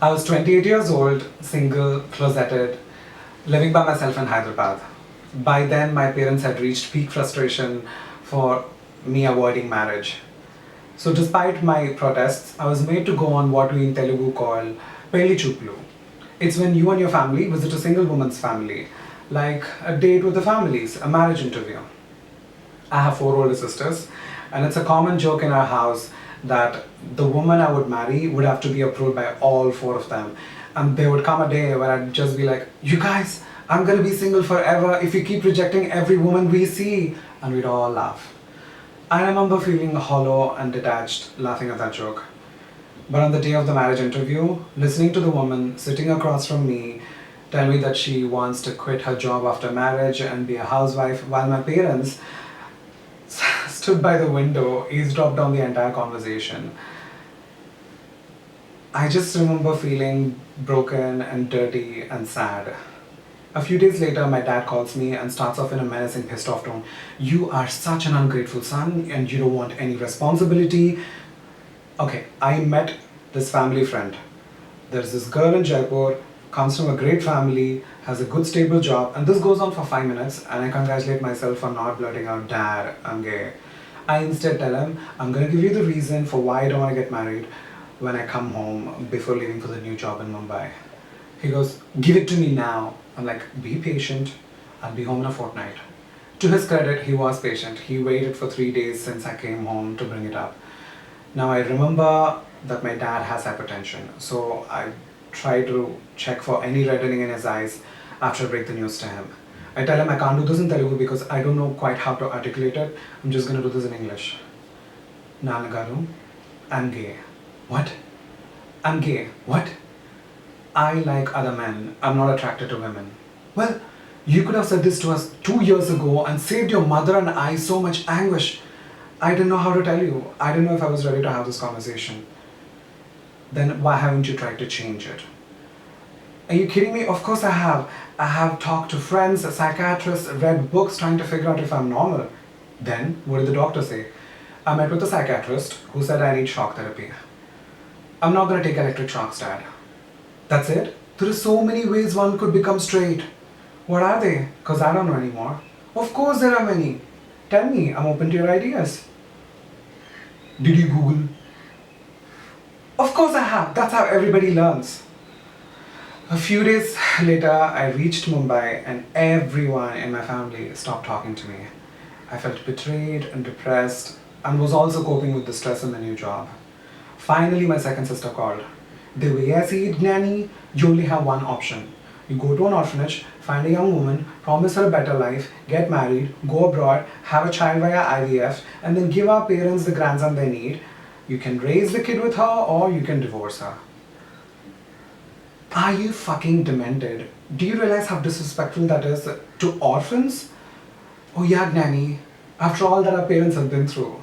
I was 28 years old, single, closeted, living by myself in Hyderabad. By then, my parents had reached peak frustration for me avoiding marriage. So, despite my protests, I was made to go on what we in Telugu call Pelli Chuplu. It's when you and your family visit a single woman's family, like a date with the families, a marriage interview. I have four older sisters, and it's a common joke in our house that the woman I would marry would have to be approved by all four of them. And there would come a day where I'd just be like, "You guys, I'm gonna be single forever if you keep rejecting every woman we see." And we'd all laugh. I remember feeling hollow and detached, laughing at that joke. But on the day of the marriage interview, listening to the woman sitting across from me tell me that she wants to quit her job after marriage and be a housewife, while my parents stood by the window, eavesdropped on the entire conversation. I just remember feeling broken and dirty and sad. A few days later, my dad calls me and starts off in a menacing, pissed off tone. "You are such an ungrateful son and you don't want any responsibility." Okay, I met this family friend. There's this girl in Jaipur, comes from a great family, has a good stable job, and this goes on for 5 minutes, and I congratulate myself for not blurting out, "Dad, I'm gay." I instead tell him, "I'm gonna give you the reason for why I don't wanna get married when I come home before leaving for the new job in Mumbai." He goes, "Give it to me now." I'm like, "Be patient, I'll be home in a fortnight." To his credit, he was patient. He waited for 3 days since I came home to bring it up. Now I remember that my dad has hypertension, so I try to check for any reddening in his eyes after I break the news to him. I tell him I can't do this in Telugu because I don't know quite how to articulate it. I'm just gonna do this in English. "Nanagaru, I'm gay." "What?" "I'm gay." "What?" "I like other men. I'm not attracted to women." "Well, you could have said this to us 2 years ago and saved your mother and I so much anguish." I didn't know how to tell you. I didn't know if I was ready to have this conversation. "Then why haven't you tried to change it?" "Are you kidding me? Of course I have. I have talked to friends, psychiatrists, read books trying to figure out if I'm normal." "Then what did the doctor say?" "I met with a psychiatrist who said I need shock therapy." "I'm not gonna take electric shocks, Dad." "That's it? There are so many ways one could become straight." "What are they? Because I don't know anymore." "Of course there are many. Tell me, I'm open to your ideas." "Did you Google?" "Of course I have. That's how everybody learns." A few days later, I reached Mumbai and everyone in my family stopped talking to me. I felt betrayed and depressed and was also coping with the stress in the new job. Finally, my second sister called. "The way I see it, Gnani, you only have one option. You go to an orphanage, find a young woman, promise her a better life, get married, go abroad, have a child via IVF, and then give our parents the grandson they need. You can raise the kid with her or you can divorce her." Are you fucking demented? Do you realize how disrespectful that is to orphans? "Oh yeah, Gnani, after all that our parents have been through."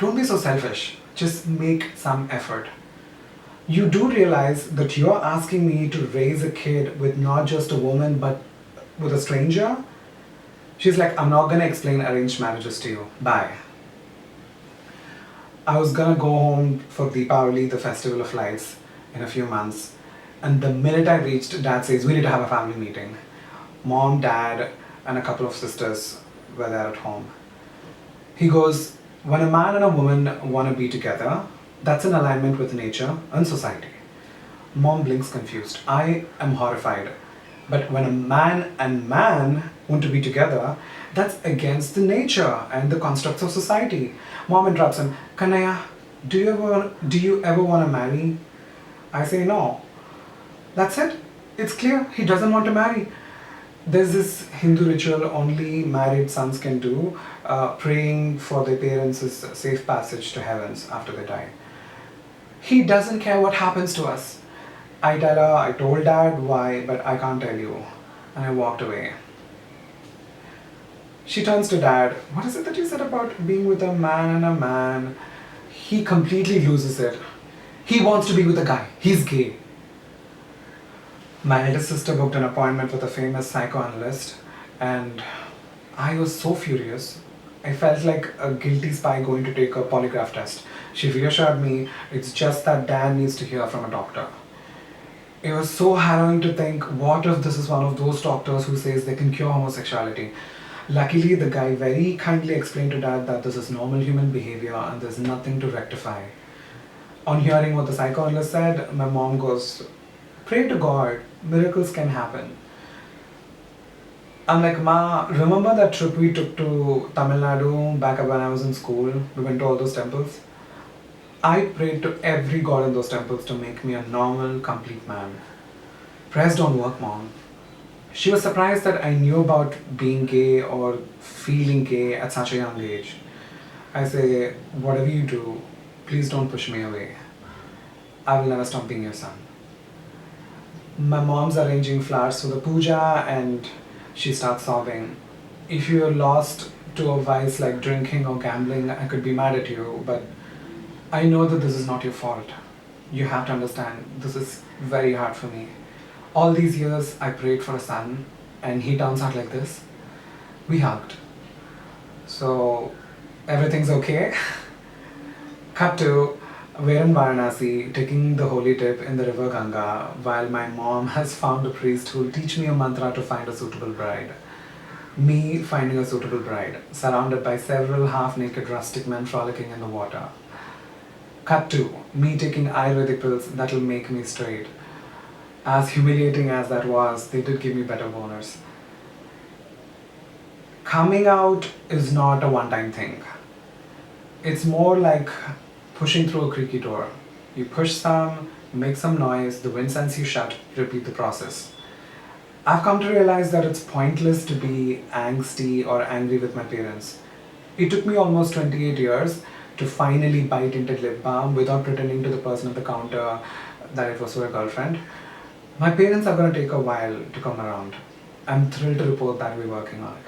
Don't be so selfish. Just make some effort. You do realize that you're asking me to raise a kid with not just a woman but with a stranger? She's like, "I'm not gonna explain arranged marriages to you. Bye." I was gonna go home for Deepavali, the festival of lights, in a few months. And the minute I reached, Dad says, "We need to have a family meeting." Mom, Dad, and a couple of sisters were there at home. He goes, "When a man and a woman want to be together, that's in alignment with nature and society." Mom blinks confused. I am horrified. "But when a man and man want to be together, that's against the nature and the constructs of society." Mom interrupts him. "Kanaya, do you ever want to marry?" I say no. "That's it. It's clear. He doesn't want to marry." There's this Hindu ritual only married sons can do, praying for their parents' safe passage to heavens after they die. "He doesn't care what happens to us." I tell her I told Dad why, but I can't tell you. And I walked away. She turns to Dad. "What is it that you said about being with a man and a man?" He completely loses it. He wants to be with a guy. He's gay. My eldest sister booked an appointment with a famous psychoanalyst, and I was so furious. I felt like a guilty spy going to take a polygraph test. She reassured me it's just that Dan needs to hear from a doctor. It was so harrowing to think, what if this is one of those doctors who says they can cure homosexuality? Luckily, the guy very kindly explained to dad that this is normal human behavior and there's nothing to rectify. On hearing what the psychoanalyst said, my mom goes, pray to God, miracles can happen. I'm like, Ma, remember that trip we took to Tamil Nadu back when I was in school? We went to all those temples. I prayed to every god in those temples to make me a normal, complete man. Prayers don't work, Mom. She was surprised that I knew about being gay or feeling gay at such a young age. I say, whatever you do, please don't push me away. I will never stop being your son. My mom's arranging flowers for the puja and she starts sobbing. If you're lost to a vice like drinking or gambling, I could be mad at you, but I know that this is not your fault. You have to understand, this is very hard for me. All these years I prayed for a son and he turns out like this. We hugged. So everything's okay. Cut to, we're in Varanasi taking the holy dip in the river Ganga while my mom has found a priest who will teach me a mantra to find a suitable bride. Me finding a suitable bride, surrounded by several half-naked rustic men frolicking in the water. Cut to, me taking Ayurvedic pills that will make me straight. As humiliating as that was, they did give me better boners. Coming out is not a one-time thing. It's more like pushing through a creaky door. You push some, make some noise, the wind sends you shut, repeat the process. I've come to realize that it's pointless to be angsty or angry with my parents. It took me almost 28 years to finally bite into lip balm without pretending to the person at the counter that it was for a girlfriend. My parents are going to take a while to come around. I'm thrilled to report that we're working on it.